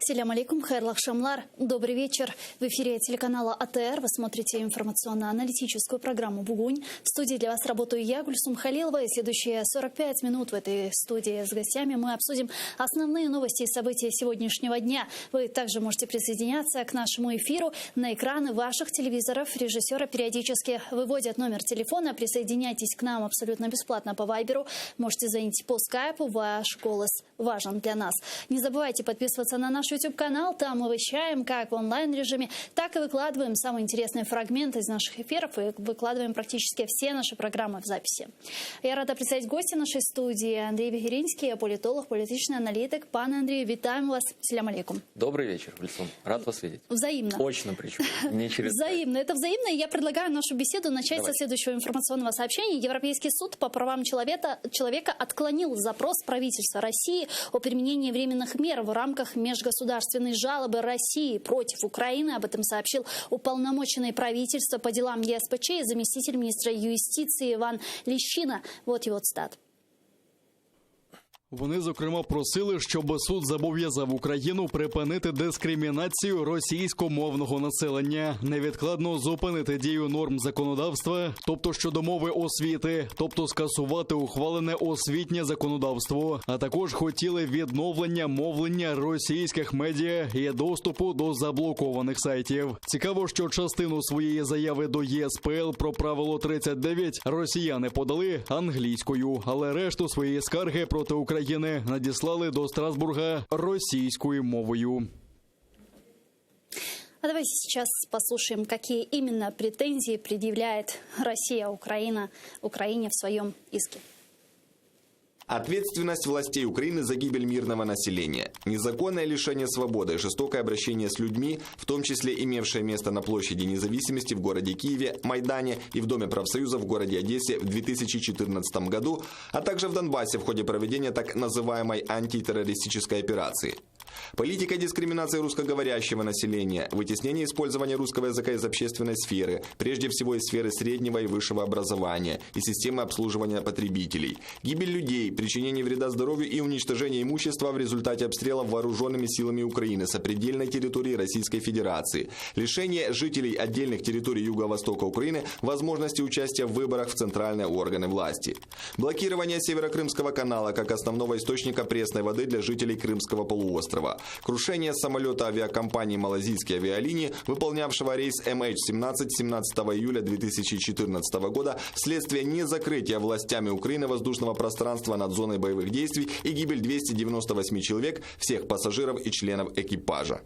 Селям алейкум, хайрлах шамлар. Добрый вечер. В эфире телеканала АТР. Вы смотрите информационно-аналитическую программу «Бугунь». В студии для вас работаю я, Гульсум Халилова. И следующие 45 минут в этой студии с гостями мы обсудим основные новости и события сегодняшнего дня. Вы также можете присоединяться к нашему эфиру. На экраны ваших телевизоров режиссеры периодически выводят номер телефона. Присоединяйтесь к нам абсолютно бесплатно по Вайберу. Можете звонить по скайпу. Ваш голос важен для нас. Не забывайте подписываться на наш YouTube-канал. Там мы вещаем как в онлайн-режиме, так и выкладываем самые интересные фрагменты из наших эфиров и выкладываем практически все наши программы в записи. Я рада представить гостя нашей студии. Андрей Вегеринский, политолог, политичный аналитик. Пане Андрей, витаем вас. Селям алейкум. Добрый вечер, Гульсум. Рад вас видеть. Взаимно. Очно причем. Не через... Взаимно. Это взаимно. И я предлагаю нашу беседу начать со следующего информационного сообщения. Европейский суд по правам человека отклонил запрос правительства России о применении временных мер в рамках межгосударственной жалобы России против Украины. Об этом сообщил уполномоченный правительства по делам ЄСПЧ и заместитель министра юстиции Иван Лещина. Вот его цитат. Вони, зокрема, просили, щоб суд зобов'язав Україну припинити дискримінацію російськомовного населення, невідкладно зупинити дію норм законодавства, тобто щодо мови освіти, тобто скасувати ухвалене освітнє законодавство, а також хотіли відновлення мовлення російських медіа і доступу до заблокованих сайтів. Цікаво, що частину своєї заяви до ЄСПЛ про правило 39 росіяни подали англійською, але решту своєї скарги проти України надіслали до Страсбурга російською мовою. А давайте сейчас послушаем, какие именно претензии предъявляет Россия Украине в своем иске. Ответственность властей Украины за гибель мирного населения, незаконное лишение свободы, жестокое обращение с людьми, в том числе имевшее место на площади Независимости в городе Киеве, Майдане и в Доме профсоюза в городе Одессе в 2014 году, а также в Донбассе в ходе проведения так называемой антитеррористической операции. Политика дискриминации русскоговорящего населения, вытеснение использования русского языка из общественной сферы, прежде всего из сферы среднего и высшего образования и системы обслуживания потребителей, гибель людей, причинение вреда здоровью и уничтожение имущества в результате обстрелов вооруженными силами Украины сопредельной территории Российской Федерации, лишение жителей отдельных территорий Юго-Востока Украины возможности участия в выборах в центральные органы власти, блокирование Северокрымского канала как основного источника пресной воды для жителей Крымского полуострова, крушение самолета авиакомпании «Малазийские авиалинии», выполнявшего рейс MH17 17 июля 2014 года вследствие незакрытия властями Украины воздушного пространства над зоной боевых действий и гибель 298 человек, всех пассажиров и членов экипажа.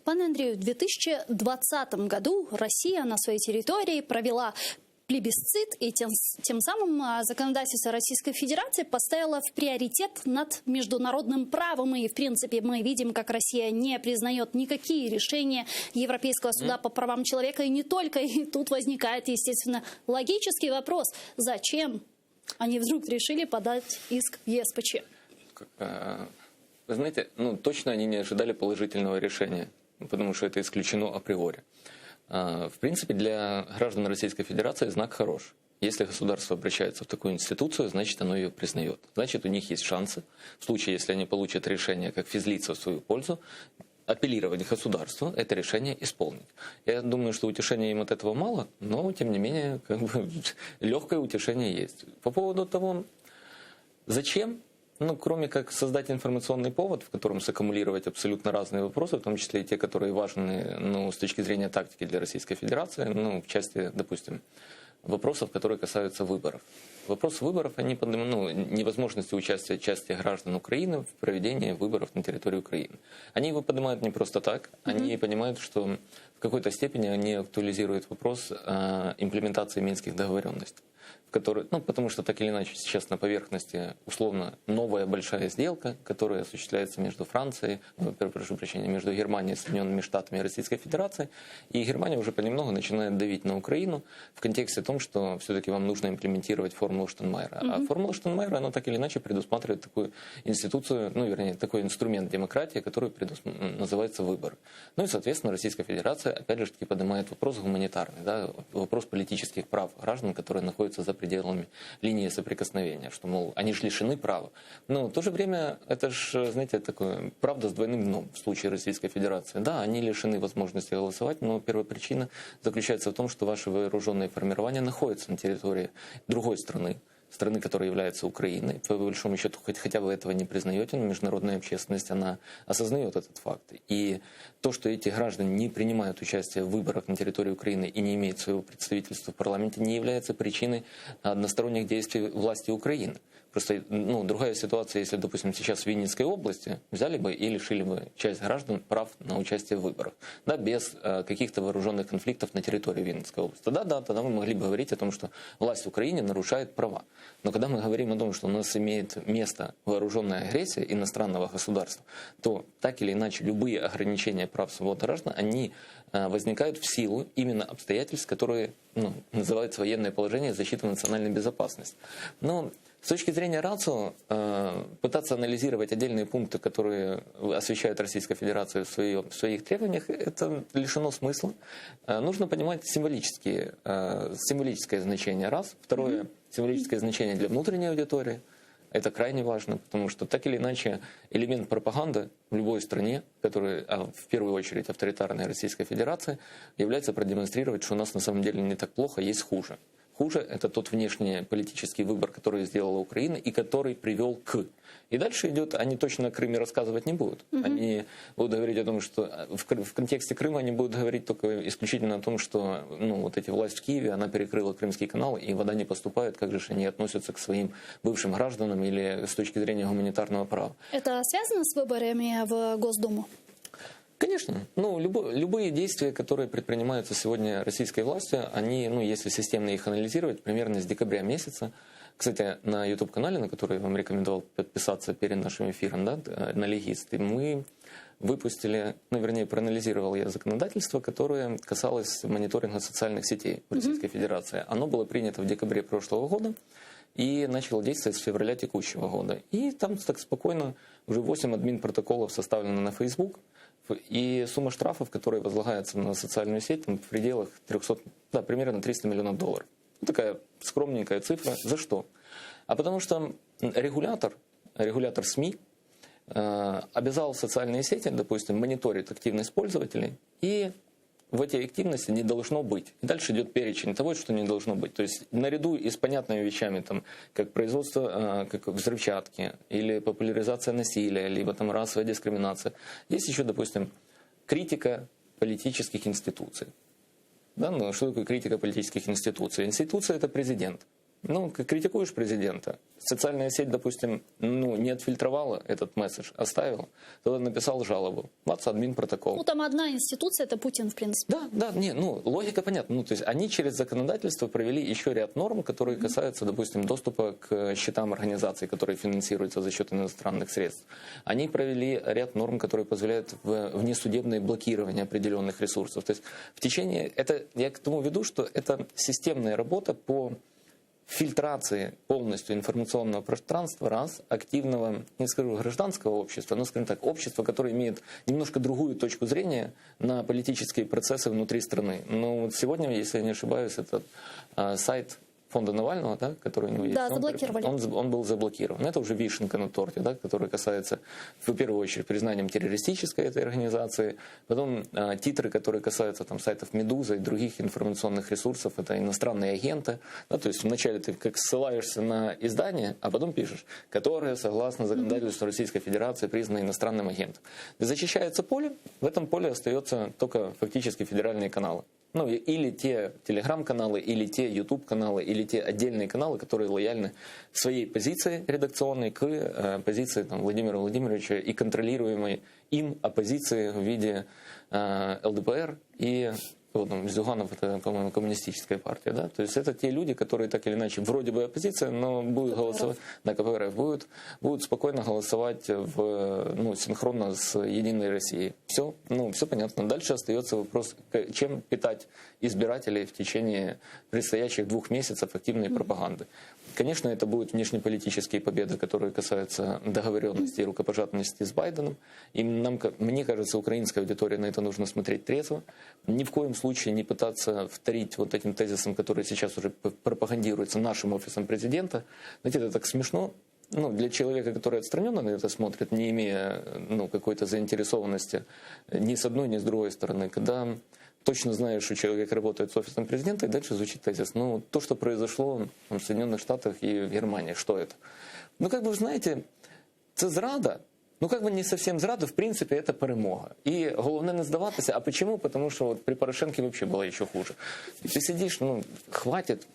Пане Андрею, в 2020 году Россия на своей территории провела плебисцит, и тем самым законодательство Российской Федерации поставило в приоритет над международным правом. И, в принципе, мы видим, как Россия не признает никакие решения Европейского суда по правам человека. И не только. И тут возникает, естественно, логический вопрос. Зачем они вдруг решили подать иск в ЕСПЧ? Вы знаете, точно они не ожидали положительного решения, потому что это исключено априори. В принципе, для граждан Российской Федерации знак хорош. Если государство обращается в такую институцию, значит, оно ее признает. Значит, у них есть шансы, в случае, если они получат решение как физлица в свою пользу, апеллировать к государству, это решение исполнить. Я думаю, что утешения им от этого мало, но, тем не менее, легкое утешение есть. По поводу того, зачем? Кроме как создать информационный повод, в котором саккумулировать абсолютно разные вопросы, в том числе и те, которые важны с точки зрения тактики для Российской Федерации, в части, допустим, вопросов, которые касаются выборов. Вопрос выборов, они невозможности участия части граждан Украины в проведении выборов на территории Украины. Они его поднимают не просто так, они понимают, что в какой-то степени они актуализируют вопрос имплементации минских договоренностей. Потому что так или иначе сейчас на поверхности условно новая большая сделка, которая осуществляется между Францией, между Германией, Соединенными Штатами и Российской Федерацией. И Германия уже понемногу начинает давить на Украину в контексте том, что все-таки вам нужно имплементировать формулу Штайнмайера. А формула Штайнмайера, она так или иначе предусматривает такую институцию, ну, вернее, такой инструмент демократии, который называется выборы. Ну и, соответственно, Российская Федерация, опять же, таки поднимает вопрос гуманитарный, да, вопрос политических прав граждан, которые находятся за пределами линии соприкосновения, что, мол, они же лишены права. Но в то же время это же, знаете, такое правда с двойным дном в случае Российской Федерации. Да, они лишены возможности голосовать, но первая причина заключается в том, что ваши вооруженные формирования находятся на территории другой страны, которая является Украиной. По большому счету, хотя вы этого не признаете, но международная общественность, она осознает этот факт. И то, что эти граждане не принимают участие в выборах на территории Украины и не имеют своего представительства в парламенте, не является причиной односторонних действий власти Украины. Просто другая ситуация, если, допустим, сейчас в Винницкой области взяли бы и лишили бы часть граждан прав на участие в выборах, да, без каких-то вооруженных конфликтов на территории Винницкой области. Тогда мы могли бы говорить о том, что власть в Украине нарушает права. Но когда мы говорим о том, что у нас имеет место вооруженная агрессия иностранного государства, то так или иначе любые ограничения прав свобод граждан, они возникают в силу именно обстоятельств, которые называются военное положение и защита национальной безопасности. Но с точки зрения рацио, пытаться анализировать отдельные пункты, которые освещают Российская Федерация в своих требованиях, это лишено смысла. Нужно понимать символическое значение, раз. Второе, символическое значение для внутренней аудитории. Это крайне важно, потому что так или иначе элемент пропаганды в любой стране, который в первую очередь авторитарная Российская Федерация, является продемонстрировать, что у нас на самом деле не так плохо, есть хуже. Хуже – это тот внешнеполитический выбор, который сделала Украина и который привел к. И дальше идет, они точно о Крыме рассказывать не будут. Они будут говорить о том, что в контексте Крыма они будут говорить только исключительно о том, что вот эти власть в Киеве, она перекрыла Крымский канал, и вода не поступает, как же они относятся к своим бывшим гражданам или с точки зрения гуманитарного права. Это связано с выборами в Госдуму? Конечно. Любые действия, которые предпринимаются сегодня российской властью, они, если системно их анализировать, примерно с декабря месяца. Кстати, на YouTube-канале, на который я вам рекомендовал подписаться перед нашим эфиром, да, на Легисты, мы выпустили, проанализировал я законодательство, которое касалось мониторинга социальных сетей в Российской Федерации. Оно было принято в декабре прошлого года и начало действовать с февраля текущего года. И там так спокойно уже 8 админ-протоколов составлено на Facebook. И сумма штрафов, которая возлагается на социальную сеть, в пределах примерно $300 миллионов. Такая скромненькая цифра. За что? А потому что регулятор СМИ обязал социальные сети, допустим, мониторить активность пользователей, и в этой активности не должно быть. И дальше идет перечень того, что не должно быть. То есть наряду и с понятными вещами, как производство как взрывчатки, или популяризация насилия, либо расовая дискриминация, есть еще, допустим, критика политических институций. Да, что такое критика политических институций? Институция – это президент. Критикуешь президента, социальная сеть, допустим, не отфильтровала этот месседж, оставила, тогда написал жалобу. Админ-протокол. Там одна институция, это Путин, в принципе. Логика понятна. То есть они через законодательство провели еще ряд норм, которые касаются, допустим, доступа к счетам организаций, которые финансируются за счет иностранных средств. Они провели ряд норм, которые позволяют внесудебное блокирование определенных ресурсов. То есть я к тому веду, что это системная работа по фильтрации полностью информационного пространства, активного, не скажу гражданского общества, но, скажем так, общества, которое имеет немножко другую точку зрения на политические процессы внутри страны. Сегодня, если я не ошибаюсь, это сайт фонда Навального, да, который у него есть. Да, заблокировали. Он был заблокирован. Это уже вишенка на торте, да, который касается, в первую очередь, признанием террористической этой организации. Потом титры, которые касаются сайтов «Медуза» и других информационных ресурсов, это иностранные агенты. Да, то есть вначале ты как ссылаешься на издание, а потом пишешь, которые, согласно законодательству Российской Федерации, признаны иностранным агентом. Зачищается поле, в этом поле остается только фактически федеральные каналы. Или те телеграм-каналы, или те YouTube-каналы, или те отдельные каналы, которые лояльны своей позиции редакционной к позиции Владимира Владимировича и контролируемой им оппозиции в виде ЛДПР и Зюганов это, по-моему, коммунистическая партия, да? То есть это те люди, которые так или иначе вроде бы оппозиция, но будут голосовать на КПРФ, будут спокойно голосовать синхронно с Единой Россией. Все, все понятно. Дальше остается вопрос, чем питать избирателей в течение предстоящих 2 месяцев активной пропаганды. Конечно, это будут внешнеполитические победы, которые касаются договоренности и рукопожатности с Байденом. И мне кажется, украинская аудитория на это нужно смотреть трезво. Ни в коем случае не пытаться вторить вот этим тезисам, которые сейчас уже пропагандируются нашим офисом президента. Знаете, это так смешно. Для человека, который отстраненно на это смотрит, не имея какой-то заинтересованности ни с одной, ни с другой стороны, когда точно знаешь, что человек работает с офисом президента, и дальше звучит тезис. То, что произошло в Соединенных Штатах и в Германии, что это? Вы знаете, це зрада. Не совсем зрада, в принципе, это перемога. И главное не сдаваться. А почему? Потому что при Порошенке вообще было еще хуже. И ты сидишь, хватит,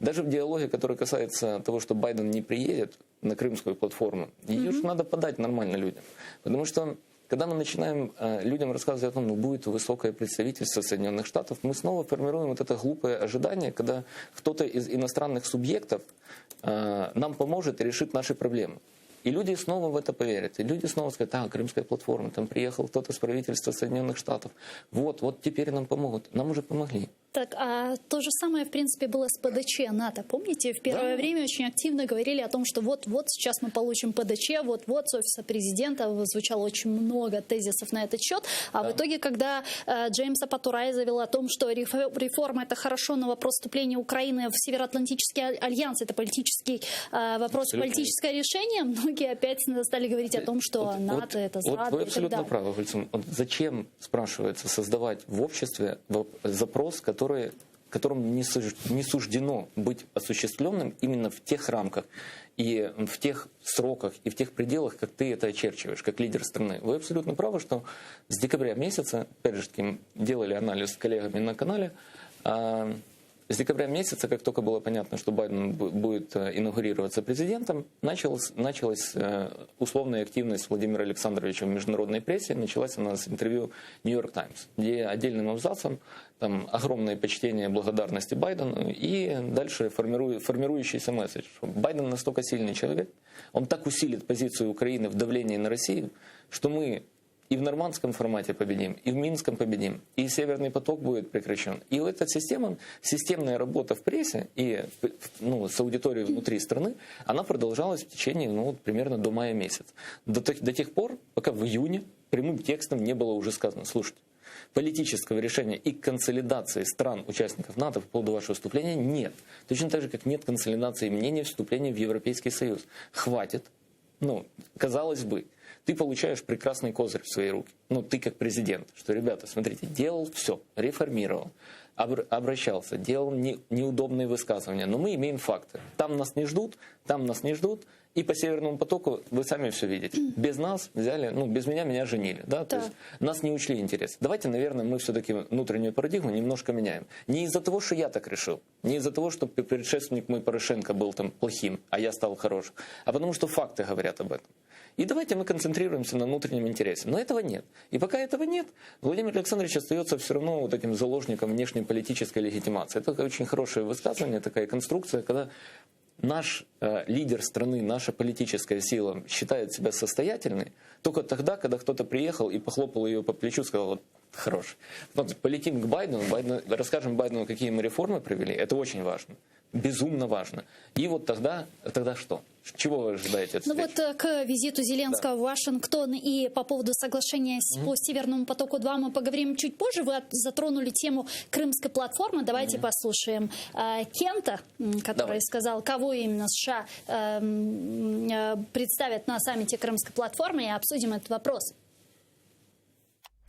даже в диалоге, который касается того, что Байден не приедет на крымскую платформу, ее же надо подать нормально людям. Потому что когда мы начинаем людям рассказывать о том, будет высокое представительство Соединенных Штатов, мы снова формируем вот это глупое ожидание, когда кто-то из иностранных субъектов нам поможет и решит наши проблемы. И люди снова в это поверят. И люди снова скажут, крымская платформа, там приехал кто-то с правительства Соединенных Штатов. Вот теперь нам помогут. Нам уже помогли. Так, а то же самое, в принципе, было с ПДЧ НАТО. Помните, в первое время очень активно говорили о том, что вот сейчас мы получим ПДЧ, вот с офиса президента звучало очень много тезисов на этот счет. А в итоге, когда Джеймс Апатурай заявил о том, что реформа — это хорошо, но вопрос вступления Украины в Североатлантический альянс — это политический вопрос, политическое решение, многие опять стали говорить о том, что НАТО — это зрада. Вы абсолютно правы, Гульцум. Зачем, спрашивается, создавать в обществе запрос, которым не суждено быть осуществленным именно в тех рамках и в тех сроках и в тех пределах, как ты это очерчиваешь, как лидер страны. Вы абсолютно правы, что с декабря месяца, опять же, делали анализ с коллегами на канале, с декабря месяца, как только было понятно, что Байден будет инаугурироваться президентом, началась условная активность Владимира Александровича в международной прессе. Началась она с интервью «Нью-Йорк Таймс», где отдельным абзацем там огромное почтение, благодарности Байдену и дальше формирующийся месседж. Байден настолько сильный человек, он так усилит позицию Украины в давлении на Россию, что мы и в нормандском формате победим, и в Минском победим, и Северный поток будет прекращен. И эта системная работа в прессе и с аудиторией внутри страны, она продолжалась в течение примерно до мая месяца. До тех пор, пока в июне прямым текстом не было уже сказано: слушайте, политического решения и консолидации стран-участников НАТО по поводу вашего вступления нет. Точно так же, как нет консолидации мнения вступления в Европейский Союз. Хватит. Казалось бы, ты получаешь прекрасный козырь в свои руки. Ты как президент, что, ребята, смотрите, делал все, реформировал, обращался, делал неудобные высказывания, но мы имеем факты. Там нас не ждут, и по Северному потоку вы сами все видите. Без нас взяли, без меня женили. Да? То есть нас не учли интерес. Давайте, наверное, мы все-таки внутреннюю парадигму немножко меняем. Не из-за того, что я так решил, не из-за того, что предшественник мой Порошенко был там плохим, а я стал хорошим, а потому что факты говорят об этом. И давайте мы концентрируемся на внутреннем интересе. Но этого нет. И пока этого нет, Владимир Александрович остается все равно таким заложником внешнеполитической легитимации. Это очень хорошее высказывание, такая конструкция, когда наш лидер страны, наша политическая сила считает себя состоятельной только тогда, когда кто-то приехал и похлопал ее по плечу, сказал: хорош. Полетим к Байдену, расскажем Байдену, какие мы реформы провели. Это очень важно. Безумно важно. И тогда что? Чего вы ожидаете от встречи? К визиту Зеленского в Вашингтон и по поводу соглашения по Северному потоку-2 мы поговорим чуть позже. Вы затронули тему крымской платформы. Давайте послушаем Кента, который сказал, кого именно США представят на саммите крымской платформы, и обсудим этот вопрос.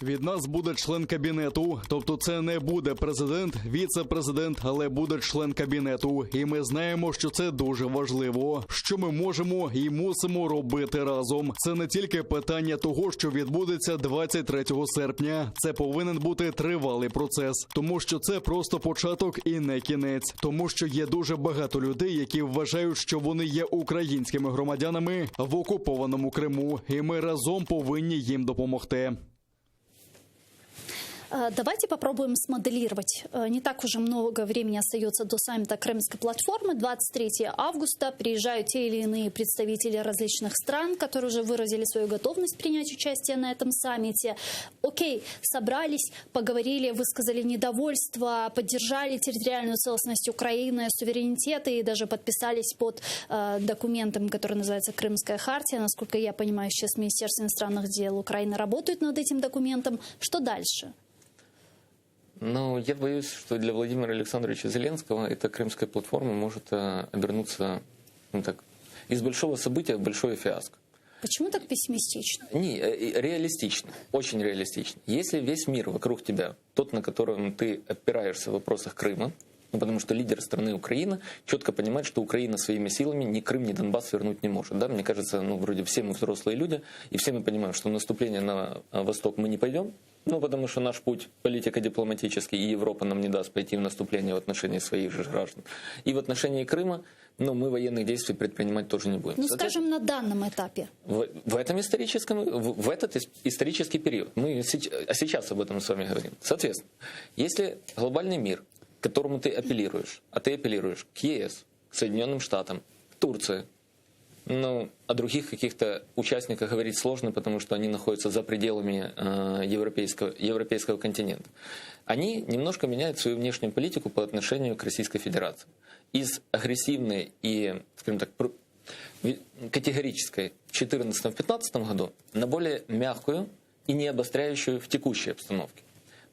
Від нас буде член кабінету, тобто це не буде президент, віце-президент, але буде член кабінету. І ми знаємо, що це дуже важливо, що ми можемо і мусимо робити разом. Це не тільки питання того, що відбудеться 23 серпня. Це повинен бути тривалий процес, тому що це просто початок і не кінець. Тому що є дуже багато людей, які вважають, що вони є українськими громадянами в окупованому Криму. І ми разом повинні їм допомогти. Давайте попробуем смоделировать. Не так уже много времени остается до саммита Крымской платформы. 23 августа приезжают те или иные представители различных стран, которые уже выразили свою готовность принять участие на этом саммите. Окей, собрались, поговорили, высказали недовольство, поддержали территориальную целостность Украины, суверенитет и даже подписались под документом, который называется «Крымская хартия». Насколько я понимаю, сейчас Министерство иностранных дел Украины работает над этим документом. Что дальше? Ну, я боюсь, что для Владимира Александровича Зеленского эта Крымская платформа может обернуться из большого события в большое фиаско. Почему так пессимистично? Не, реалистично, очень реалистично. Если весь мир вокруг тебя, тот, на котором ты опираешься в вопросах Крыма, потому что лидер страны Украина четко понимает, что Украина своими силами ни Крым, ни Донбасс вернуть не может. Да? Мне кажется, вроде все мы взрослые люди, и все мы понимаем, что в наступление на восток мы не пойдем, потому что наш путь политико-дипломатический, и Европа нам не даст пойти в наступление в отношении своих же граждан. И в отношении Крыма, мы военных действий предпринимать тоже не будем. Скажем, на данном этапе. В этот исторический период. Мы сейчас об этом с вами говорим. Соответственно, если глобальный мир, к которому ты апеллируешь, а ты апеллируешь к ЕС, к Соединенным Штатам, к Турции, о других каких-то участниках говорить сложно, потому что они находятся за пределами европейского континента. Они немножко меняют свою внешнюю политику по отношению к Российской Федерации. Из агрессивной и, скажем так, категорической в 2014-2015 году на более мягкую и не обостряющую в текущей обстановке.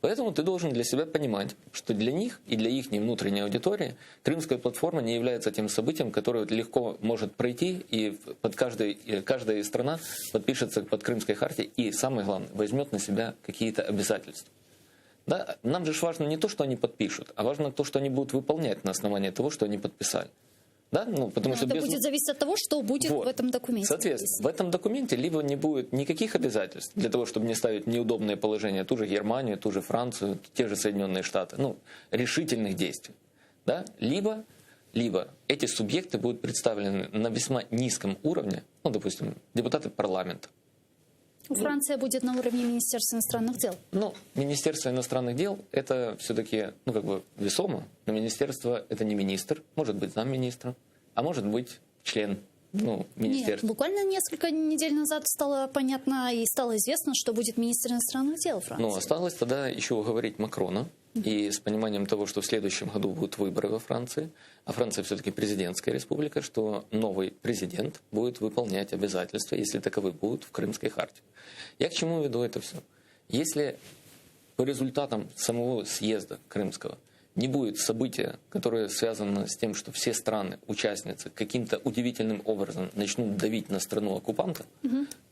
Поэтому ты должен для себя понимать, что для них и для их внутренней аудитории Крымская платформа не является тем событием, которое легко может пройти, и каждая страна подпишется под Крымской хартией и, самое главное, возьмет на себя какие-то обязательства. Да? Нам же важно не то, что они подпишут, а важно то, что они будут выполнять на основании того, что они подписали. Да? Потому что это будет зависеть от того, что будет в этом документе. Соответственно, в этом документе либо не будет никаких обязательств для того, чтобы не ставить неудобное положение ту же Германию, ту же Францию, те же Соединенные Штаты, решительных действий. Да? Либо эти субъекты будут представлены на весьма низком уровне, допустим, депутаты парламента. Франция будет на уровне Министерства иностранных дел. Министерство иностранных дел это все-таки, весомо. Но министерство это не министр, может быть замминистра, а может быть член министерства. Нет, буквально несколько недель назад стало понятно и стало известно, что будет министр иностранных дел Франции. Осталось тогда еще уговорить Макрона. И с пониманием того, что в следующем году будут выборы во Франции, а Франция все-таки президентская республика, что новый президент будет выполнять обязательства, если таковы будут, в Крымской хартии. Я к чему веду это все? Если по результатам самого съезда крымского не будет события, которое связано с тем, что все страны, участницы, каким-то удивительным образом начнут давить на страну-оккупанта,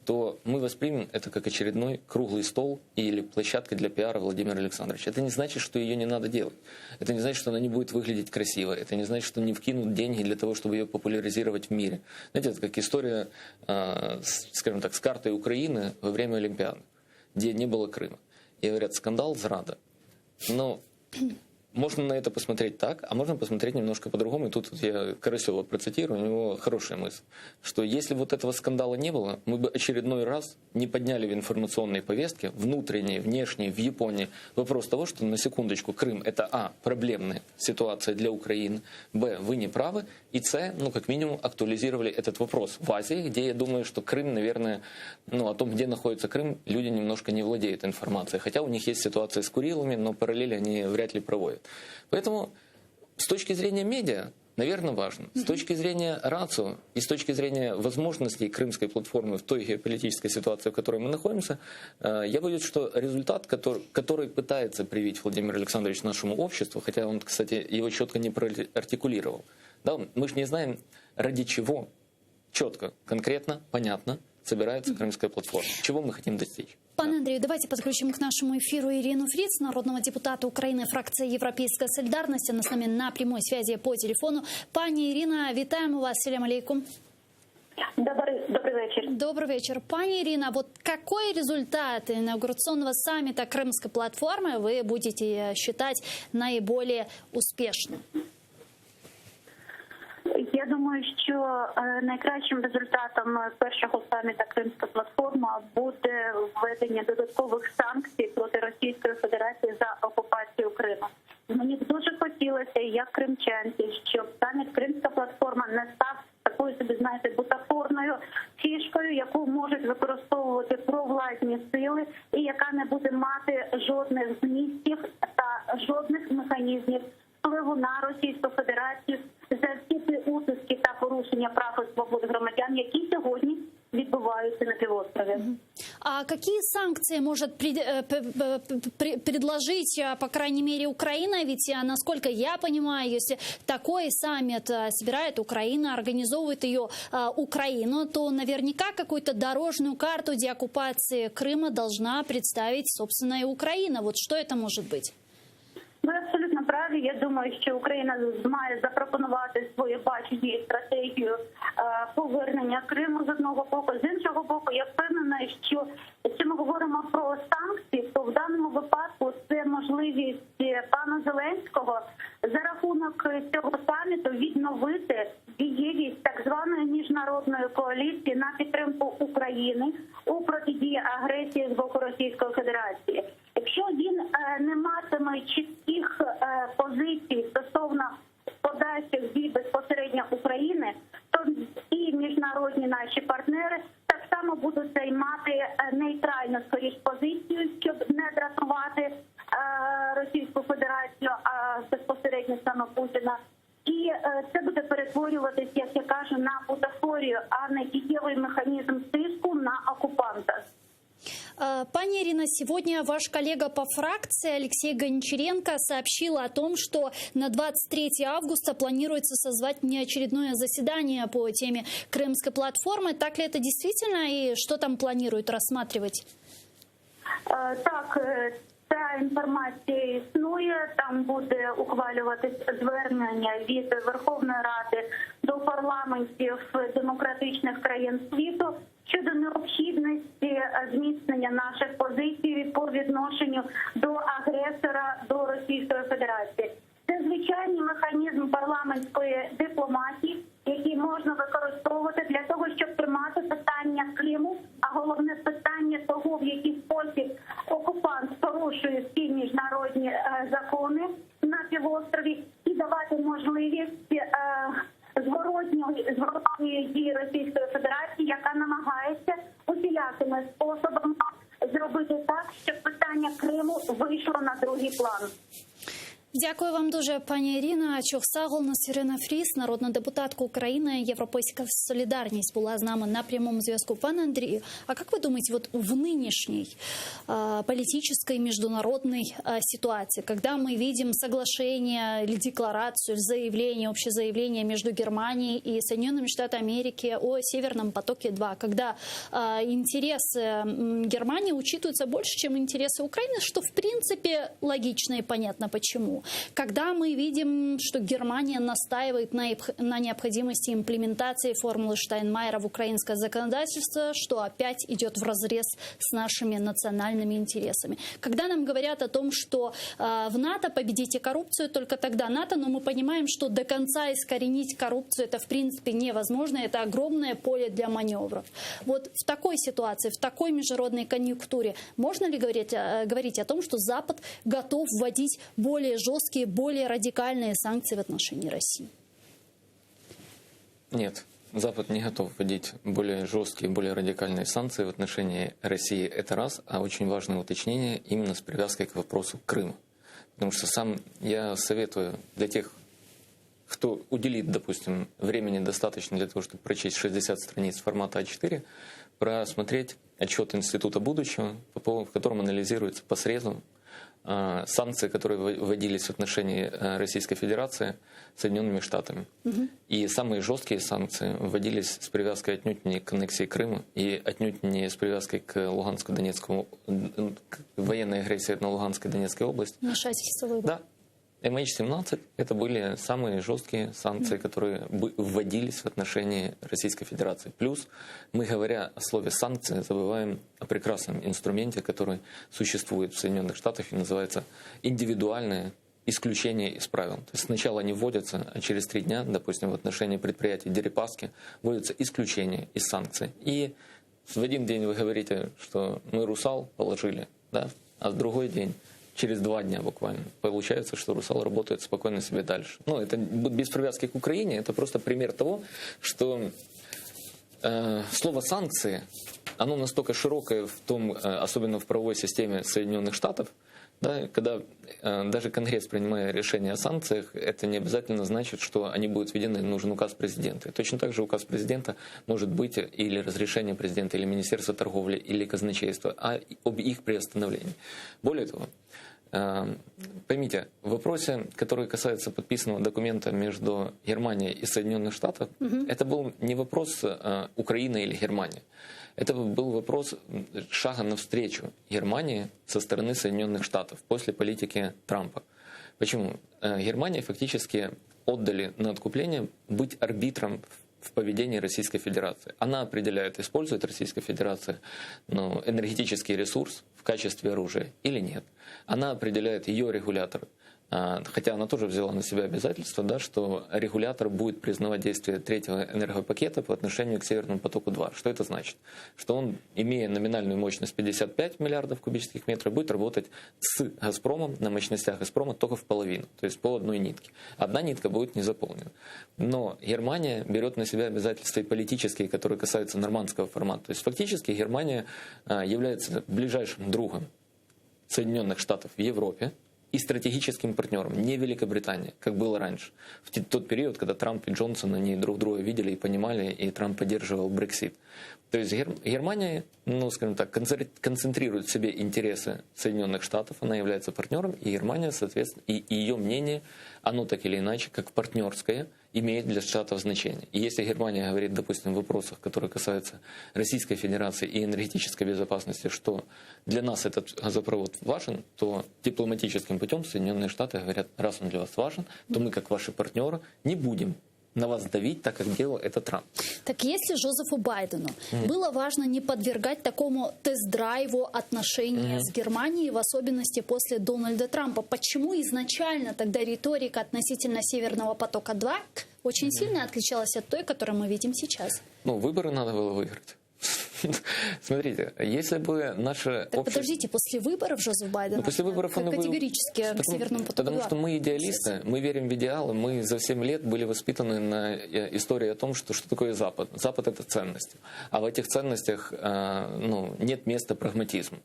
то мы воспримем это как очередной круглый стол или площадка для пиара Владимира Александровича. Это не значит, что ее не надо делать. Это не значит, что она не будет выглядеть красиво. Это не значит, что не вкинут деньги для того, чтобы ее популяризировать в мире. Знаете, это как история, скажем так, с картой Украины во время Олимпиады, где не было Крыма. И говорят, скандал, зрада. Но можно на это посмотреть так, а можно посмотреть немножко по-другому. И тут я Карасева процитирую, у него хорошая мысль, что если вот этого скандала не было, мы бы очередной раз не подняли в информационной повестке, внутренней, внешней, в Японии, вопрос того, что на секундочку Крым это проблемная ситуация для Украины, вы не правы, и как минимум актуализировали этот вопрос в Азии, где я думаю, что Крым, наверное, о том, где находится Крым, люди немножко не владеют информацией, хотя у них есть ситуация с Курилами, но параллели они вряд ли проводят. Поэтому с точки зрения медиа, наверное, важно. С точки зрения рацио и с точки зрения возможностей Крымской платформы в той геополитической ситуации, в которой мы находимся, я боюсь, что результат, который пытается привить Владимир Александрович нашему обществу, хотя он, кстати, его четко не проартикулировал. Да, мы же не знаем, ради чего четко, конкретно, понятно собирается Крымская платформа. Чего мы хотим достичь? Пане Андрію, давайте підключимо к нашему эфиру Ирину Фриц, народного депутата Украины, фракция «Европейская солидарность». Она с нами на прямой связи по телефону. Пані Ирина, вітаємо вас. Салям алейкум. Добрый вечер. Добрый вечер. Пані Ирина, вот какой результат инаугурационного саммита Крымской платформы вы будете считать наиболее успешным? Я думаю, що найкращим результатом першого саміта «Кримська платформа» буде введення додаткових санкцій проти Російської Федерації за окупацію Криму. Мені б дуже хотілося, як кримчанці, щоб саміт «Кримська платформа» не став такою собі, знаєте, бутафорною фішкою, яку можуть використовувати провладні сили і яка не буде мати жодних змістів та жодних механізмів впливу на Російську Федерацію за всі ті утиски та порушення прав і свобод громадян, які сьогодні відбуваються на півострові. А какие санкции может предложить, по крайней мере, Украина? Ведь, насколько я понимаю, если такой саммит собирает Украина, организовывает ее Украина, то наверняка какую-то дорожную карту деоккупации Крыма должна представить, собственно, и Украина. Вот что это может быть? Ви абсолютно праві. Я думаю, що Україна має запропонувати своє бачення і стратегію повернення Криму з одного боку. З іншого боку, я впевнена, що якщо ми говоримо про санкції, то в даному випадку це можливість пана Зеленського за рахунок цього саміту відновити дієвість так званої міжнародної коаліції на підтримку України у протидії агресії з боку Російської Федерації. Якщо він не матиме чітких позицій стосовно подальших дій безпосередньо України, то і міжнародні наші партнери так само будуть займати нейтральну, скоріш, позицію, щоб не дратувати Російську Федерацію, а безпосередньо саме Путіна. І це буде перетворюватися, як я кажу, на бутафорію, а не дієвий механізм тиску на окупанта. Пани Ирина, сегодня ваш коллега по фракции Алексей Гончаренко сообщил о том, что на 23 августа планируется созвать неочередное заседание по теме Крымской платформы. Так ли это действительно и что там планируют рассматривать? Так, ця інформація існує. Там буде ухвалюватись звернення від Верховної Ради до парламентів демократичних країн світу щодо необхідності зміцнення наших позицій по відношенню до агресора, до Російської Федерації. Це звичайний механізм парламентської дипломатії, який можна використовувати для того, щоб тримати питання Криму, а головне питання того, в який спосіб окупант порушує всі міжнародні закони на півострові, і давати можливість зворотної дії Російської Федерації, яка намагається усілякими способами зробити так, щоб питання Криму вийшло на другий план. Дякую вам дуже, пані Ірина. Чохсагол, Ірина Фріс, народна депутатка України, Європейська солідарність, була з нами на прямому зв'язку. Пане Андрію, а как вы думаете, вот в нынешней политической международной ситуации, когда мы видим соглашение или декларацию, заявление, общее заявление между Германией и Соединенными Штатами Америки о Северном потоке-2, когда интересы Германии учитываются больше, чем интересы Украины, что в принципе логично и понятно почему. Когда мы видим, что Германия настаивает на необходимости имплементации формулы Штайнмайера в украинское законодательство, что опять идет вразрез с нашими национальными интересами. Когда нам говорят о том, что в НАТО победите коррупцию, только тогда НАТО, но мы понимаем, что до конца искоренить коррупцию это в принципе невозможно, это огромное поле для маневров. Вот в такой ситуации, в такой международной конъюнктуре можно ли говорить о том, что Запад готов вводить более жесткие, более радикальные санкции в отношении России? Нет, Запад не готов вводить более жесткие, более радикальные санкции в отношении России. Это раз, а очень важное уточнение именно с привязкой к вопросу Крыма. Потому что сам я советую для тех, кто уделит, допустим, времени достаточно для того, чтобы прочесть 60 страниц формата А4, просмотреть отчет Института будущего, в котором анализируется по срезу санкции, которые вводились в отношении Российской Федерации Соединенными Штатами. И самые жесткие санкции вводились с привязкой отнюдь не к аннексии Крыма и отнюдь не с привязкой к Луганско-Донецкому, к военной агрессии на Луганской и Донецкой области. Вмешательство в выборы. Да. MH17 – это были самые жесткие санкции, которые вводились в отношении Российской Федерации. Плюс мы, говоря о слове «санкции», забываем о прекрасном инструменте, который существует в Соединенных Штатах и называется индивидуальное исключение из правил. То есть сначала они вводятся, а через 3 дня, допустим, в отношении предприятий Дерипаски вводятся исключения из санкций. И в один день вы говорите, что мы «Русал» положили, да? А в другой день, через 2 дня буквально, получается, что «Русал» работает спокойно себе дальше. Ну, это без привязки к Украине, это просто пример того, что слово «санкции», оно настолько широкое, особенно в правовой системе Соединенных Штатов, да, когда даже Конгресс, принимая решение о санкциях, это не обязательно значит, что они будут введены, нужен указ президента. И точно так же указ президента может быть или разрешение президента, или Министерства торговли, или казначейства об их приостановлении. Более того, поймите, в вопросе, который касается подписанного документа между Германией и Соединенных Штатов, это был не вопрос Украины или Германии. Это был вопрос шага навстречу Германии со стороны Соединенных Штатов после политики Трампа. Почему? Германии фактически отдали на откупление быть арбитром в поведении Российской Федерации. Она определяет, использует Российская Федерация энергетический ресурс в качестве оружия или нет. Она определяет ее регулятор. Хотя она тоже взяла на себя обязательство, да, что регулятор будет признавать действие 3-го энергопакета по отношению к Северному потоку-2. Что это значит? Что он, имея номинальную мощность 55 миллиардов кубических метров, будет работать с «Газпромом» на мощностях «Газпрома» только в половину, то есть по одной нитке. Одна нитка будет не заполнена. Но Германия берет на себя обязательства и политические, которые касаются нормандского формата. То есть фактически Германия является ближайшим другом Соединенных Штатов в Европе и стратегическим партнером, не Великобритания, как было раньше. В тот период, когда Трамп и Джонсон, они друг друга видели и понимали, и Трамп поддерживал Брексит. То есть Германия, ну, скажем так, концентрирует в себе интересы Соединенных Штатов, она является партнером, и Германия, соответственно, и ее мнение, оно так или иначе, как партнерское, имеет для Штатов значение. И если Германия говорит, допустим, в вопросах, которые касаются Российской Федерации и энергетической безопасности, что для нас этот газопровод важен, то дипломатическим путем Соединенные Штаты говорят, раз он для вас важен, то мы, как ваши партнеры, не будем на вас давить, так как делал это Трамп. Так если Джозефу Байдену было важно не подвергать такому тест-драйву отношения с Германией, в особенности после Дональда Трампа, почему изначально тогда риторика относительно Северного потока-2 очень сильно отличалась от той, которую мы видим сейчас? Ну, выборы надо было выиграть. Смотрите, если бы наше так подождите, после выборов Джозеф Байден после выборов категорически к Северному потоку-2. Потому что мы идеалисты, мы верим в идеалы, мы за 7 лет были воспитаны на истории о том, что такое Запад. Запад — это ценности. А в этих ценностях нет места прагматизму.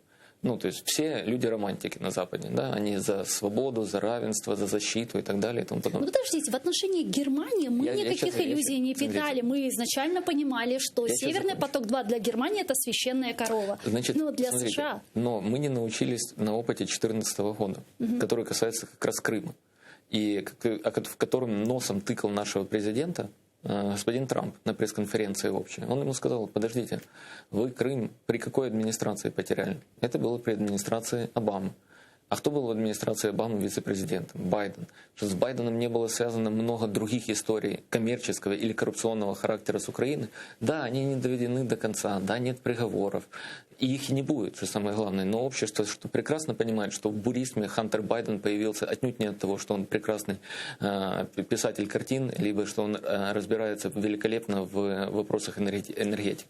Ну, то есть все люди-романтики на Западе, да, они за свободу, за равенство, за защиту и так далее и тому подобное. Ну, подождите, в отношении Германии мы никаких иллюзий не питали. Мы изначально понимали, что Северный поток-2 для Германии это священная корова. Значит, но для США. Но мы не научились на опыте 2014 года, который касается как раз Крыма, и в котором носом тыкал нашего президента господин Трамп на пресс-конференции общей. Он ему сказал, подождите, вы Крым при какой администрации потеряли? Это было при администрации Обамы. А кто был в администрации Обамы вице-президентом? Байден. Что с Байденом не было связано много других историй коммерческого или коррупционного характера с Украиной? Да, они не доведены до конца, да, нет приговоров. И их и не будет, что самое главное. Но общество прекрасно понимает, что в буризме Хантер Байден появился отнюдь не от того, что он прекрасный писатель картин, либо что он разбирается великолепно в вопросах энергетики.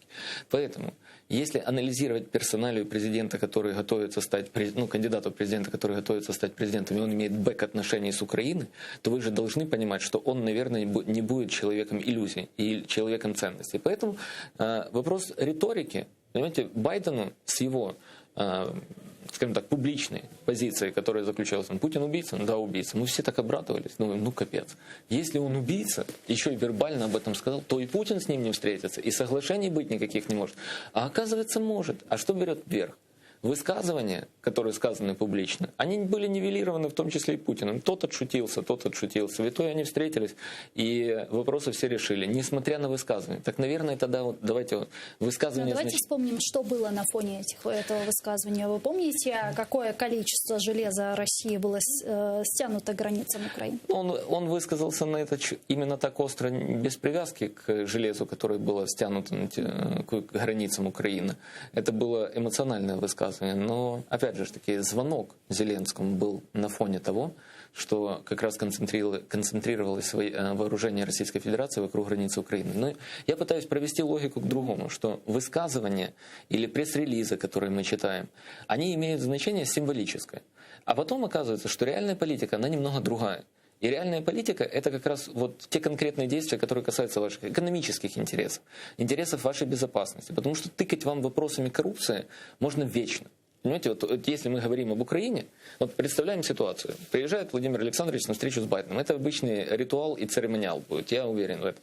Поэтому, если анализировать персоналию президента, который готовится стать, кандидата в президента, который готовится стать президентом, и он имеет бэк-отношений с Украиной, то вы же должны понимать, что он, наверное, не будет человеком иллюзий и человеком ценностей. Поэтому вопрос риторики, понимаете, Байдену с его, скажем так, публичной позицией, которая заключалась в Путин убийца? Да, убийца. Мы все так обрадовались. Думаем, капец. Если он убийца, еще и вербально об этом сказал, то и Путин с ним не встретится, и соглашений быть никаких не может. А оказывается, может. А что берет вверх? Высказывания, которые сказаны публично, они были нивелированы, в том числе и Путиным. Тот отшутился. В итоге они встретились, и вопросы все решили, несмотря на высказывания. Так, наверное, тогда давайте высказывания... Давайте вспомним, что было на фоне этого высказывания. Вы помните, какое количество железа России было стянуто к границам Украины? Он высказался на это именно так остро, без привязки к железу, которое было стянуто к границам Украины. Это было эмоциональное высказывание. высказывание, но, опять же, таки звонок Зеленскому был на фоне того, что как раз концентрировалось вооружение Российской Федерации вокруг границы Украины. Но я пытаюсь провести логику к другому, что высказывания или пресс-релизы, которые мы читаем, они имеют значение символическое. А потом оказывается, что реальная политика, она немного другая. И реальная политика – это как раз вот те конкретные действия, которые касаются ваших экономических интересов, интересов вашей безопасности. Потому что тыкать вам вопросами коррупции можно вечно. Понимаете, вот если мы говорим об Украине, вот представляем ситуацию. Приезжает Владимир Александрович на встречу с Байденом. Это обычный ритуал и церемониал будет, я уверен в этом.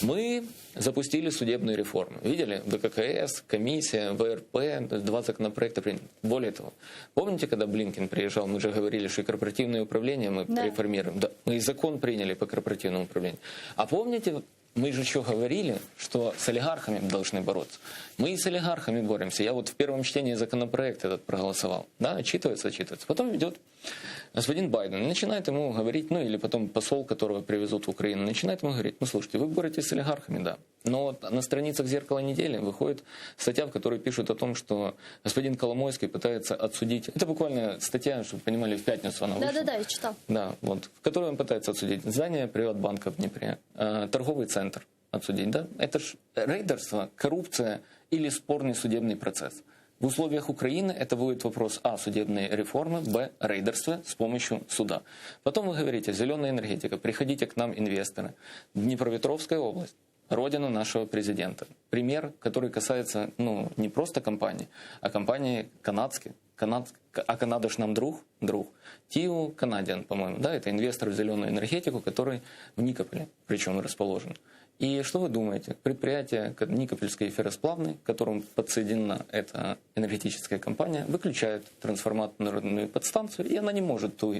Мы запустили судебные реформы. Видели? ВККС, комиссия, ВРП, 2 законопроекта приняты. Более того, помните, когда Блинкен приезжал, мы же говорили, что и корпоративное управление мы реформируем. Да, мы и закон приняли по корпоративному управлению. А помните, мы же еще говорили, что с олигархами должны бороться. Мы и с олигархами боремся. Я вот в первом чтении законопроект этот проголосовал. Да, отчитывается. Потом идет господин Байден, начинает ему говорить, ну или потом посол, которого привезут в Украину, начинает ему говорить, ну слушайте, вы боретесь с олигархами, да. Но вот на страницах «Зеркала недели» выходит статья, в которой пишут о том, что господин Коломойский пытается отсудить. Это буквально статья, чтобы вы понимали, в пятницу она вышла. Да, я читал. Да, вот, в которой он пытается отсудить здание Приватбанка в Днепре, торговый центр отсудить, да. Это ж рейдерство, коррупция или спорный судебный процесс. В условиях Украины это будет вопрос А. Судебные реформы, Б. Рейдерство с помощью суда. Потом вы говорите, зеленая энергетика, приходите к нам инвесторы. Днепропетровская область, родина нашего президента. Пример, который касается не просто компании, а компании канадские. А Канада ж нам друг. ТИУ Канадиан, по-моему, да, это инвестор в зеленую энергетику, который в Никополе, причем расположен. И что вы думаете? Предприятие Никопольской ферросплавной, к которому подсоединена эта энергетическая компания, выключает трансформаторную подстанцию, и она не может то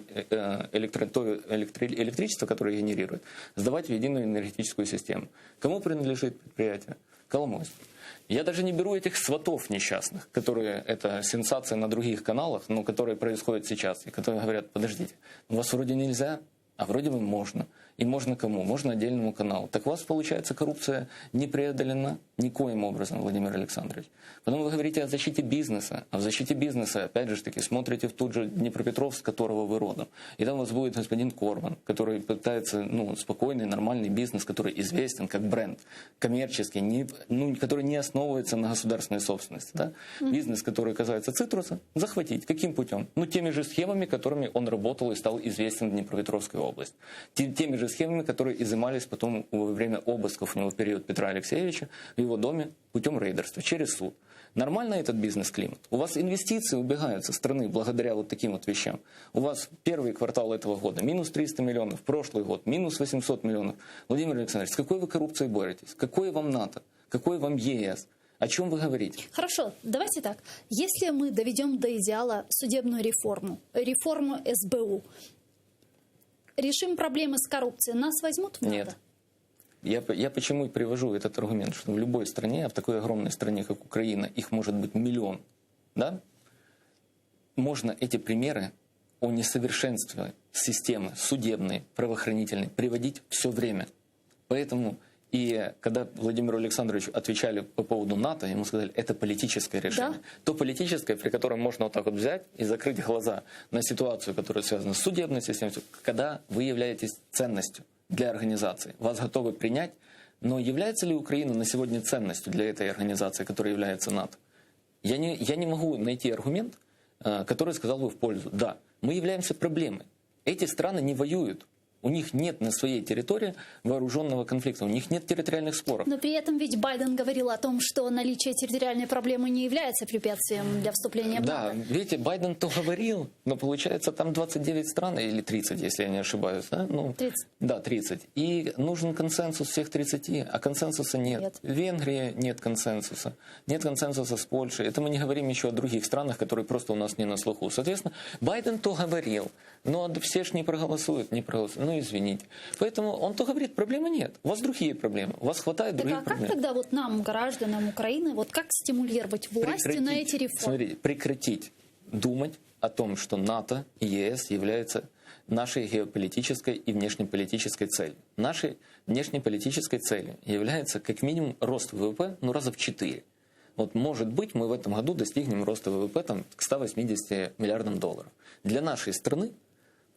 электричество, которое генерирует, сдавать в единую энергетическую систему. Кому принадлежит предприятие? Коломойскому. Я даже не беру этих сватов несчастных, которые, это сенсация на других каналах, но которые происходят сейчас, и которые говорят, подождите, у вас вроде нельзя, а вроде бы можно. И можно кому? Можно отдельному каналу. Так у вас, получается, коррупция не преодолена никоим образом, Владимир Александрович. Потом вы говорите о защите бизнеса. А в защите бизнеса, опять же таки, смотрите в тот же Днепропетровск, с которого вы родом. И там у вас будет господин Корбан, который пытается, спокойный, нормальный бизнес, который известен как бренд, коммерческий, который не основывается на государственной собственности. Да? Бизнес, который касается цитруса, захватить. Каким путем? Теми же схемами, которыми он работал и стал известен в Днепропетровской области. Теми же схемами, которые изымались потом во время обысков у него в период Петра Алексеевича в его доме путем рейдерства, через суд. Нормально этот бизнес-климат? У вас инвестиции убегают со страны благодаря вот таким вот вещам. У вас первый квартал этого года минус 300 миллионов, прошлый год минус 800 миллионов. Владимир Александрович, с какой вы коррупцией боретесь? Какое вам НАТО? Какой вам ЕС? О чем вы говорите? Хорошо, давайте так. Если мы доведем до идеала судебную реформу СБУ, решим проблемы с коррупцией, нас возьмут в НАТО? Нет. Я почему и привожу этот аргумент, что в любой стране, а в такой огромной стране, как Украина, их может быть миллион, да? Можно эти примеры о несовершенстве системы судебной, правоохранительной приводить все время. Поэтому и когда Владимиру Александровичу отвечали по поводу НАТО, ему сказали, это политическое решение. Да? То политическое, при котором можно вот так вот взять и закрыть глаза на ситуацию, которая связана с судебной системой, когда вы являетесь ценностью для организации. Вас готовы принять, но является ли Украина на сегодня ценностью для этой организации, которая является НАТО? Я не могу найти аргумент, который сказал бы в пользу. Да, мы являемся проблемой. Эти страны не воюют. У них нет на своей территории вооруженного конфликта, у них нет территориальных споров. Но при этом ведь Байден говорил о том, что наличие территориальной проблемы не является препятствием для вступления в НАТО. Да, видите, Байден то говорил, но получается там 29 стран, или 30, если я не ошибаюсь. Да? 30. Да, 30. И нужен консенсус всех 30, а консенсуса нет. В Венгрии нет консенсуса. Нет консенсуса с Польшей. Это мы не говорим еще о других странах, которые просто у нас не на слуху. Соответственно, Байден то говорил, но все ж не проголосуют. Извините. Поэтому он то говорит, проблемы нет. У вас другие проблемы. У вас хватает других проблем. А как тогда вот нам, гражданам Украины, вот как стимулировать власти на эти реформы? Смотрите, прекратить думать о том, что НАТО и ЕС являются нашей геополитической и внешнеполитической целью. Нашей внешнеполитической целью является как минимум рост ВВП раза в 4. вот может быть мы в этом году достигнем роста ВВП там, к 180 миллиардам долларов. Для нашей страны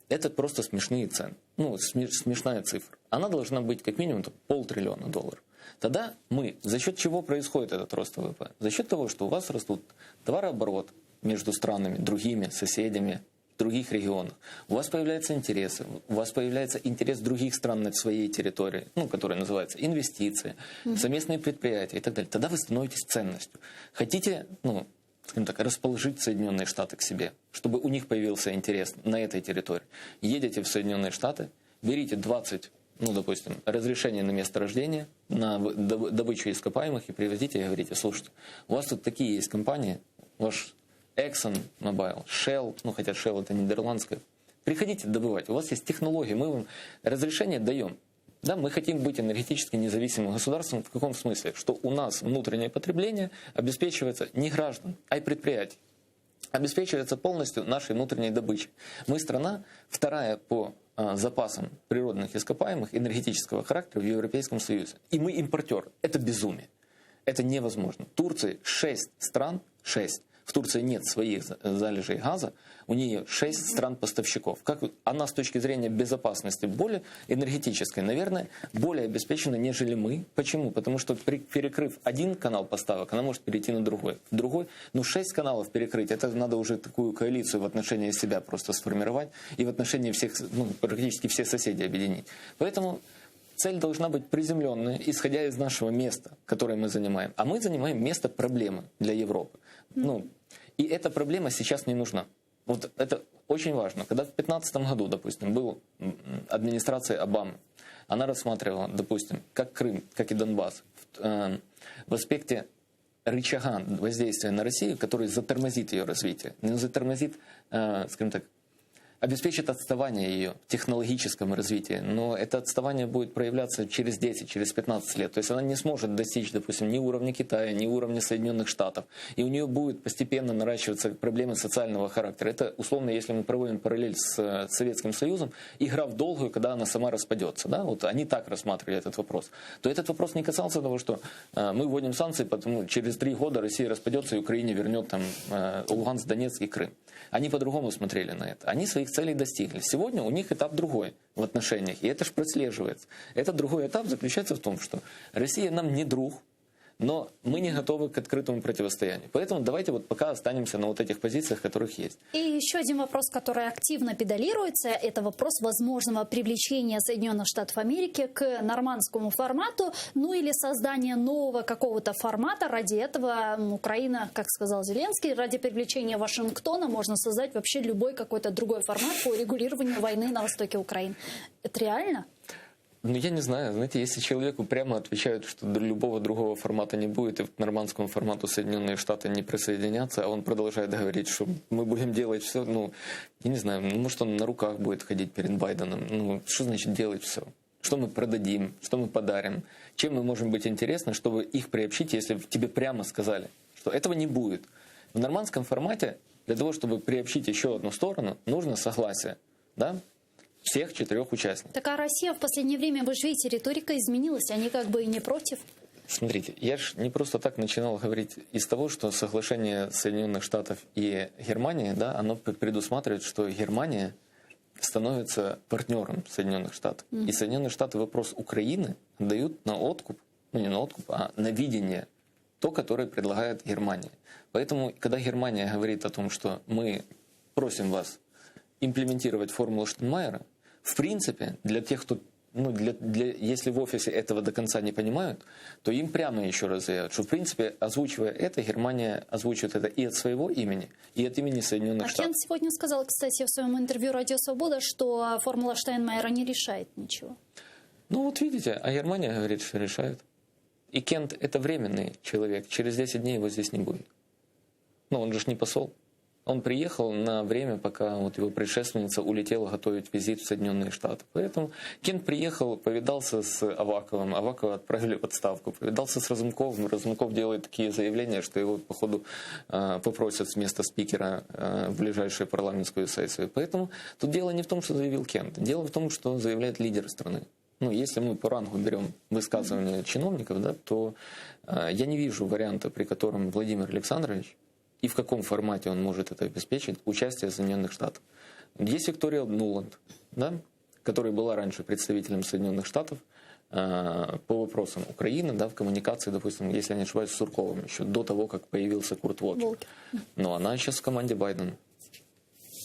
это просто смешные цены, ну, смешная цифра. Она должна быть как минимум там, $500 триллиона долларов. Тогда мы, за счет чего происходит этот рост ВВП? За счет того, что у вас растут товарооборот между странами, другими, соседями, в других регионах. У вас появляются интересы, у вас появляется интерес других стран на своей территории, ну, которая называется инвестиции, совместные предприятия и так далее. Тогда вы становитесь ценностью. Хотите, ну, скажем так, расположить Соединенные Штаты к себе, чтобы у них появился интерес на этой территории. Едете в Соединенные Штаты, берите 20, ну, допустим, разрешение на месторождение, на добычу ископаемых и привозите и говорите: слушайте, у вас тут такие есть компании, ваш ExxonMobil, Shell, ну, хотя Shell это нидерландская, приходите добывать, у вас есть технологии, мы вам разрешение даем. Да, мы хотим быть энергетически независимым государством. В каком смысле? Что у нас внутреннее потребление обеспечивается не граждан, а и предприятий. Обеспечивается полностью нашей внутренней добычей. Мы страна вторая по запасам природных ископаемых энергетического характера в Европейском Союзе. И мы импортер. Это безумие. Это невозможно. В Турции 6 стран, 6. В Турции нет своих залежей газа, у нее 6 стран-поставщиков. Как она с точки зрения безопасности более энергетической, наверное, более обеспечена, нежели мы. Почему? Потому что перекрыв один канал поставок, она может перейти на другой. Другой, ну 6 каналов перекрыть, это надо уже такую коалицию в отношении себя просто сформировать и в отношении всех, ну, практически все соседи объединить. Поэтому цель должна быть приземленная, исходя из нашего места, которое мы занимаем. А мы занимаем место проблемы для Европы. Ну, и эта проблема сейчас не нужна. Вот это очень важно. Когда в 2015 году, допустим, была администрация Обамы, она рассматривала, допустим, как Крым, как и Донбасс, в аспекте рычага воздействия на Россию, который затормозит ее развитие, не затормозит, скажем так, обеспечит отставание ее в технологическом развитии, но это отставание будет проявляться через 10, через 15 лет. То есть она не сможет достичь, допустим, ни уровня Китая, ни уровня Соединенных Штатов. И у нее будет постепенно наращиваться проблемы социального характера. Это, условно, если мы проводим параллель с Советским Союзом, игра в долгую, когда она сама распадется. Да? Вот они так рассматривали этот вопрос. То этот вопрос не касался того, что мы вводим санкции, потому через 3 года Россия распадется и Украине вернет там Луганск, Донецк и Крым. Они по-другому смотрели на это. Они своих целей достигли. Сегодня у них этап другой в отношениях, и это же прослеживается. Этот другой этап заключается в том, что Россия нам не друг, но мы не готовы к открытому противостоянию. Поэтому давайте вот пока останемся на вот этих позициях, которых есть. И еще один вопрос, который активно педалируется, это вопрос возможного привлечения Соединенных Штатов Америки к нормандскому формату, ну или создания нового какого-то формата. Ради этого Украина, как сказал Зеленский, ради привлечения Вашингтона можно создать вообще любой какой-то другой формат по регулированию войны на востоке Украины. Это реально? Ну, я не знаю. Знаете, если человеку прямо отвечают, что любого другого формата не будет, и к нормандскому формату Соединенные Штаты не присоединятся, а он продолжает говорить, что мы будем делать все, ну, я не знаю, может, он на руках будет ходить перед Байденом. Ну, что значит делать все? Что мы продадим, что мы подарим? Чем мы можем быть интересны, чтобы их приобщить, если тебе прямо сказали, что этого не будет? В нормандском формате для того, чтобы приобщить еще одну сторону, нужно согласие, да? Всех 4 участников. Так а Россия в последнее время, вы же видите, риторика изменилась, они как бы и не против. Смотрите, я же не просто так начинал говорить из того, что соглашение Соединенных Штатов и Германии, да, оно предусматривает, что Германия становится партнером Соединенных Штатов. И Соединенные Штаты вопрос Украины дают на откуп, ну не на откуп, а на видение то, которое предлагает Германия. Поэтому, когда Германия говорит о том, что мы просим вас имплементировать формулу Штайнмайера, в принципе, для тех, кто, ну, если в офисе этого до конца не понимают, то им прямо еще раз заявят, что, в принципе, озвучивая это, Германия озвучивает это и от своего имени, и от имени Соединенных Штатов. Кент сегодня сказал, кстати, в своем интервью «Радио Свобода», что формула Штайнмайера не решает ничего. Ну вот видите, а Германия говорит, что решает. И Кент – это временный человек, через 10 дней его здесь не будет. Ну он же не посол. Он приехал на время, пока вот его предшественница улетела готовить визит в Соединенные Штаты. Поэтому Кент приехал, повидался с Аваковым, Авакова отправили в отставку, повидался с Разумковым. Разумков делает такие заявления, что его, походу, попросят с места спикера в ближайшую парламентскую сессию. Поэтому тут дело не в том, что заявил Кент. Дело в том, что заявляет лидер страны. Ну, если мы по рангу берем высказывания чиновников, да, то я не вижу варианта, при котором Владимир Александрович и в каком формате он может это обеспечить участие Соединенных Штатов. Есть Виктория Нуланд, да, которая была раньше представителем Соединенных Штатов по вопросам Украины, да, в коммуникации, допустим, если я не ошибаюсь, с Сурковым, еще до того, как появился Курт Волкер. Но она сейчас в команде Байдена.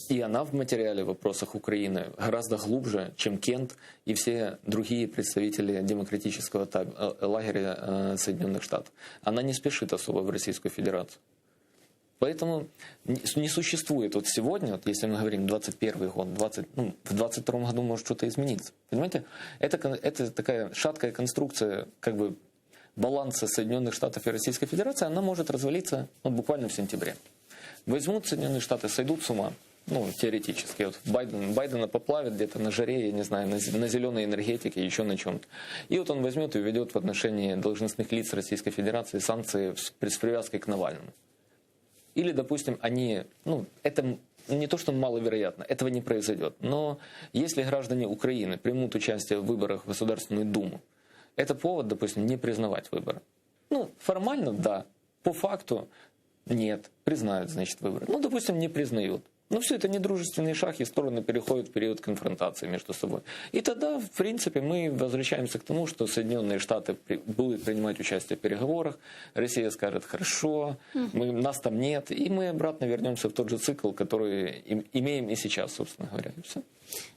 И она в материале в вопросах Украины гораздо глубже, чем Кент и все другие представители демократического лагеря Соединенных Штатов. Она не спешит особо в Российскую Федерацию. Поэтому не существует вот сегодня, вот если мы говорим 21 год, в 22 году может что-то измениться. Понимаете? Это такая шаткая конструкция как бы баланса Соединенных Штатов и Российской Федерации, она может развалиться буквально в сентябре. Возьмут Соединенные Штаты, сойдут с ума. Ну, теоретически. Вот Байдена поплавит где-то на жаре, я не знаю, на зеленой энергетике, еще на чем-то. И вот он возьмет и введет в отношении должностных лиц Российской Федерации санкции с привязкой к Навальному. Или, допустим, это не то, что маловероятно, этого не произойдет. Но если граждане Украины примут участие в выборах в Государственную Думу, это повод, допустим, не признавать выборы. Ну, формально, да. По факту, нет. Признают, значит, выборы. Ну, допустим, не признают. Но все это недружественный шаг, и стороны переходят в период конфронтации между собой. И тогда, в принципе, мы возвращаемся к тому, что Соединенные Штаты будут принимать участие в переговорах, Россия скажет «хорошо», нас там нет, и мы обратно вернемся в тот же цикл, который имеем и сейчас, собственно говоря. И все.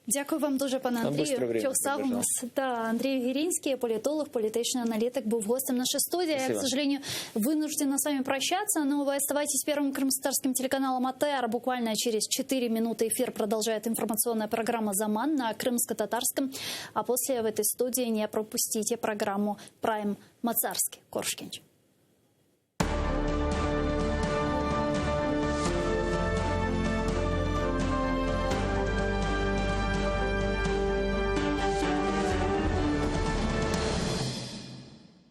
Дякую вам дуже, пане Андрію. Часав у нас Андрей Гиринский, политолог, политичный аналитик, был гостем нашей студии. Спасибо. Я, к сожалению, вынуждена с вами прощаться, но вы оставайтесь первым крымстарским телеканалом АТР. Буквально через 4 минуты эфир продолжает информационная программа «Заман» на крымско-татарском. А после в этой студии не пропустите программу «Прайм Мацарский». Коршкинч.